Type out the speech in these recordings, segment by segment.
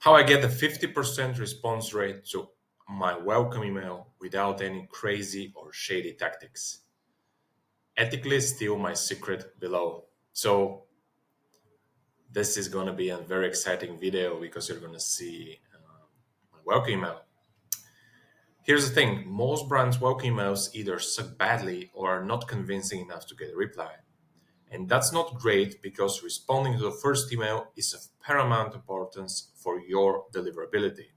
How I get the 50% response rate to my welcome email without any crazy or shady tactics. Ethically steal my secret below. So this is going to be a very exciting video because you're going to see my welcome email. Here's the thing, most brands' welcome emails either suck badly or are not convincing enough to get a reply. And that's not great because responding to the first email is of paramount importance for your deliverability.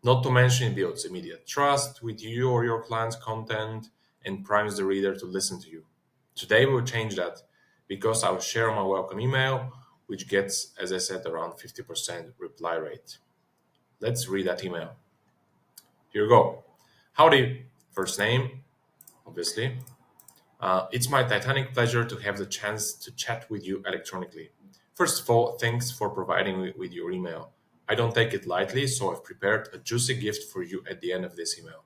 Not to mention, it builds immediate trust with you or your client's content and primes the reader to listen to you. Today we'll change that because I'll share my welcome email, which gets, as I said, around 50% reply rate. Let's read that email. Here we go. Howdy, first name, obviously. It's my titanic pleasure to have the chance to chat with you electronically. First of all, thanks for providing me with your email. I don't take it lightly, so I've prepared a juicy gift for you at the end of this email.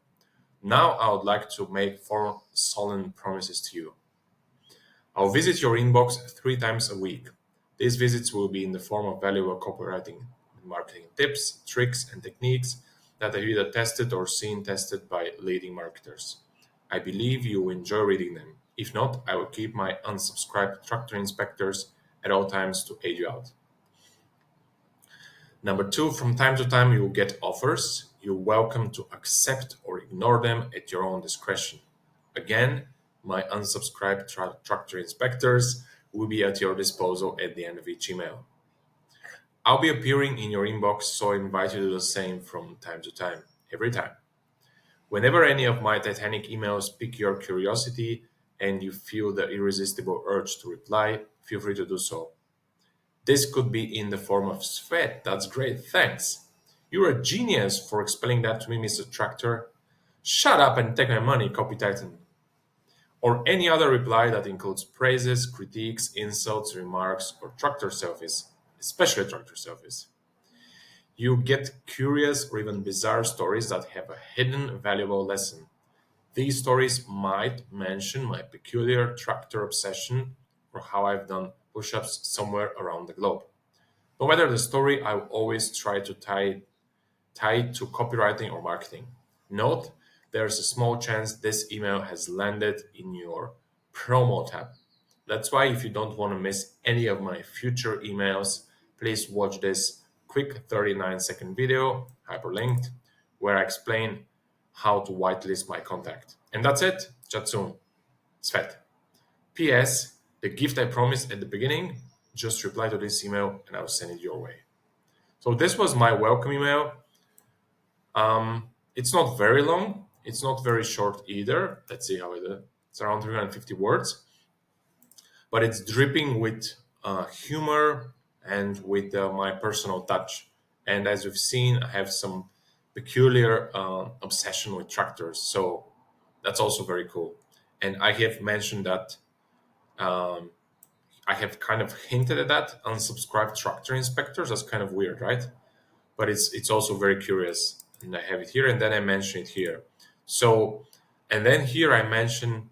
Now I would like to make 4 solemn promises to you. I'll visit your inbox 3 times a week. These visits will be in the form of valuable copywriting and marketing tips, tricks, and techniques that I've either tested or seen tested by leading marketers. I believe you will enjoy reading them. If not, I will keep my unsubscribed tractor inspectors at all times to aid you out. Number 2, from time to time you will get offers. You're welcome to accept or ignore them at your own discretion. Again, my unsubscribed tractor inspectors will be at your disposal at the end of each email. I'll be appearing in your inbox, so I invite you to do the same from time to time, every time. Whenever any of my Titanic emails pique your curiosity and you feel the irresistible urge to reply, feel free to do so. This could be in the form of Svet. That's great, thanks. You're a genius for explaining that to me, Mr. Tractor. Shut up and take my money, Copy Titan. Or any other reply that includes praises, critiques, insults, remarks, or tractor selfies, especially tractor selfies. You get curious or even bizarre stories that have a hidden valuable lesson. These stories might mention my peculiar tractor obsession or how I've done push-ups somewhere around the globe. No matter the story, I will always try to tie it to copywriting or marketing. Note, there's a small chance this email has landed in your promo tab. That's why if you don't want to miss any of my future emails, please watch this quick 39-second video, hyperlinked, where I explain how to whitelist my contact. And that's it. Chat soon. Svet. P.S. The gift I promised at the beginning, just reply to this email and I'll send it your way. So this was my welcome email. It's not very long. It's not very short either. Let's see how it is. It's around 350 words. But it's dripping with humor and with my personal touch. And as we've seen, I have some peculiar obsession with tractors. So that's also very cool. And I have mentioned that I have kind of hinted at that, unsubscribed tractor inspectors. That's kind of weird, right? But it's also very curious. And I have it here, and then I mention it here. So, and then here I mention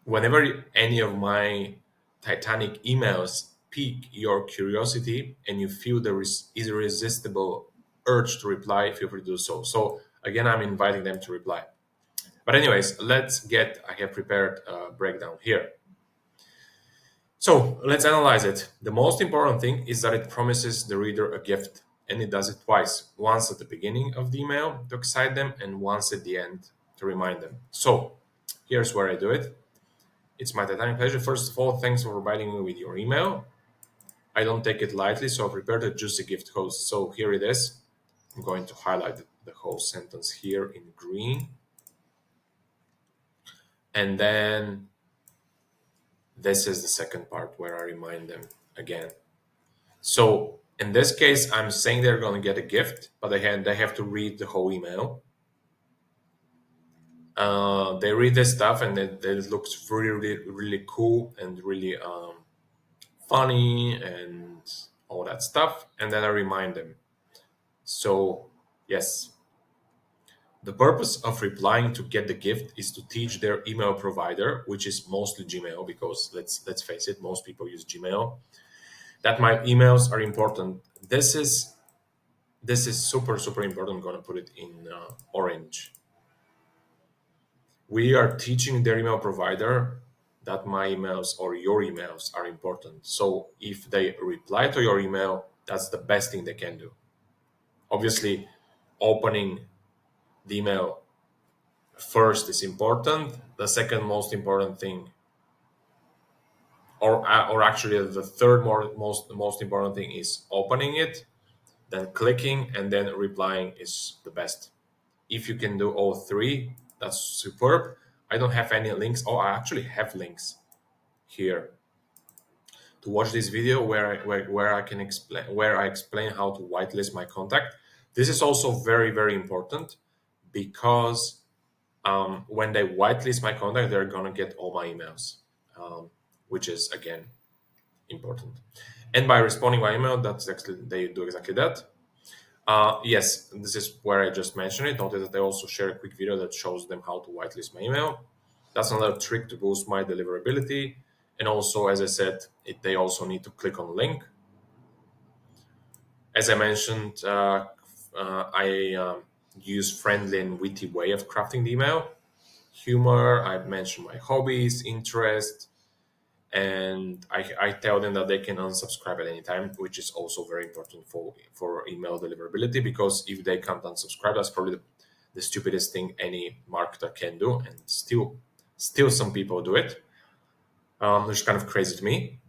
whenever any of my Titanic emails pique your curiosity and you feel there is irresistible urge to reply, feel free to do so. So again, I'm inviting them to reply. But anyways, I have prepared a breakdown here. So let's analyze it. The most important thing is that it promises the reader a gift, and it does it twice. Once at the beginning of the email to excite them, and once at the end to remind them. So here's where I do it. It's my titanic pleasure. First of all, thanks for providing me with your email. I don't take it lightly, so I prepared a juicy gift host. So here it is. I'm going to highlight the whole sentence here in green. And then this is the second part where I remind them again. So in this case, I'm saying they're going to get a gift, but they have to read the whole email. They read this stuff and it looks really, really cool and really funny and all that stuff. And then I remind them. So yes, the purpose of replying to get the gift is to teach their email provider, which is mostly Gmail, because let's face it, most people use Gmail, that my emails are important. This is super super important. I'm gonna put it in orange. We are teaching their email provider that my emails or your emails are important. So if they reply to your email, that's the best thing they can do. Obviously, opening the email first is important. The second most important thing, or actually the third most important thing, is opening it, then clicking, and then replying is the best. If you can do all three, that's superb. I don't have any links. Oh, I actually have links here to watch this video where I can explain where I explain how to whitelist my contact. This is also very very important because when they whitelist my contact, they're gonna get all my emails, which is again important. And by responding by email, that's actually they do exactly that. Yes, this is where I just mentioned it. Notice that I also share a quick video that shows them how to whitelist my email. That's another trick to boost my deliverability. And also, as I said, they also need to click on the link. As I mentioned, I use friendly and witty way of crafting the email. Humor, I mentioned my hobbies, interests, and I tell them that they can unsubscribe at any time, which is also very important for email deliverability, because if they can't unsubscribe, that's probably the stupidest thing any marketer can do, and still some people do it, which is kind of crazy to me.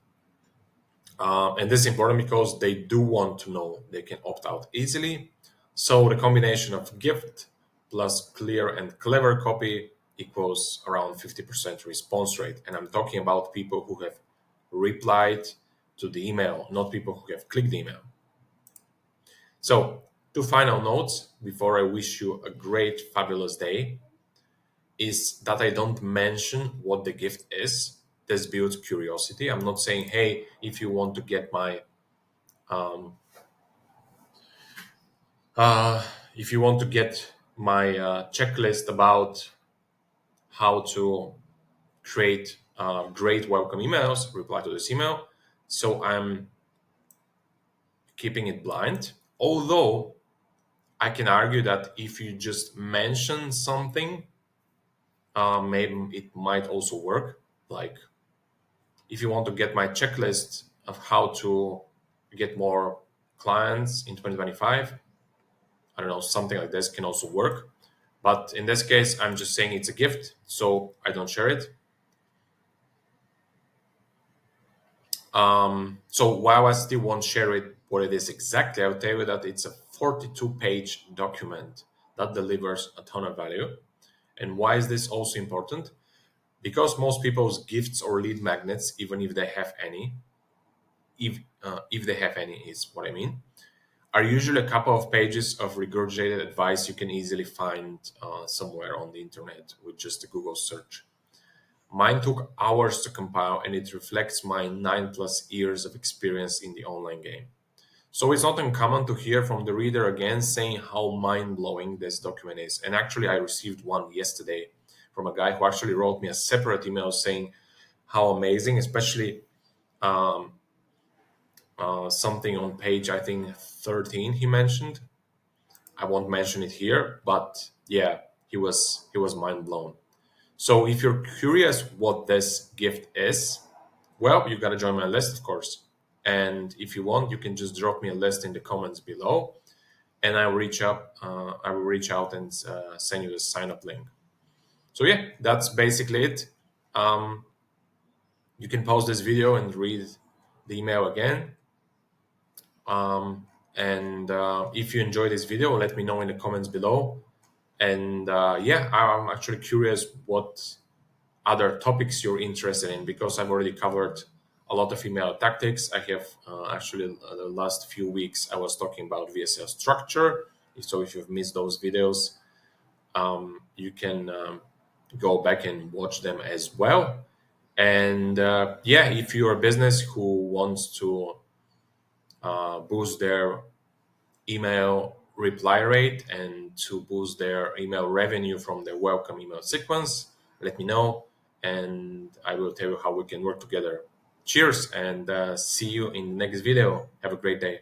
And this is important because they do want to know they can opt out easily. So the combination of gift plus clear and clever copy equals around 50% response rate. And I'm talking about people who have replied to the email, not people who have clicked the email. So, two final notes before I wish you a great, fabulous day is that I don't mention what the gift is. This builds curiosity. I'm not saying, hey, if you want to get my um, uh, if you want to get my checklist about how to create great welcome emails, reply to this email. So I'm keeping it blind. Although I can argue that if you just mention something, maybe it might also work. Like if you want to get my checklist of how to get more clients in 2025, I don't know, something like this can also work. But in this case, I'm just saying it's a gift, so I don't share it. So while I still won't share it, what it is exactly, I'll tell you that it's a 42-page document that delivers a ton of value. And why is this also important? Because most people's gifts or lead magnets, even if they have any, if they have any, is what I mean, are usually a couple of pages of regurgitated advice you can easily find somewhere on the internet with just a Google search. Mine took hours to compile, and it reflects my 9+ years of experience in the online game. So it's not uncommon to hear from the reader again saying how mind blowing this document is. And actually, I received one yesterday from a guy who actually wrote me a separate email saying how amazing, especially um, something on page, I think, 13 he mentioned. I won't mention it here, but yeah, he was mind blown. So if you're curious what this gift is, well, you got to join my list, of course. And if you want, you can just drop me a list in the comments below, and I will reach up. I will reach out and send you the sign up link. So yeah, that's basically it. Um, you can pause this video and read the email again. And if you enjoy this video, let me know in the comments below. And yeah, I'm actually curious what other topics you're interested in, because I've already covered a lot of email tactics. I have actually the last few weeks I was talking about VSL structure. So if you've missed those videos, you can go back and watch them as well. And yeah, if you're a business who wants to boost their email reply rate and to boost their email revenue from their welcome email sequence, let me know and I will tell you how we can work together. Cheers and see you in the next video. Have a great day.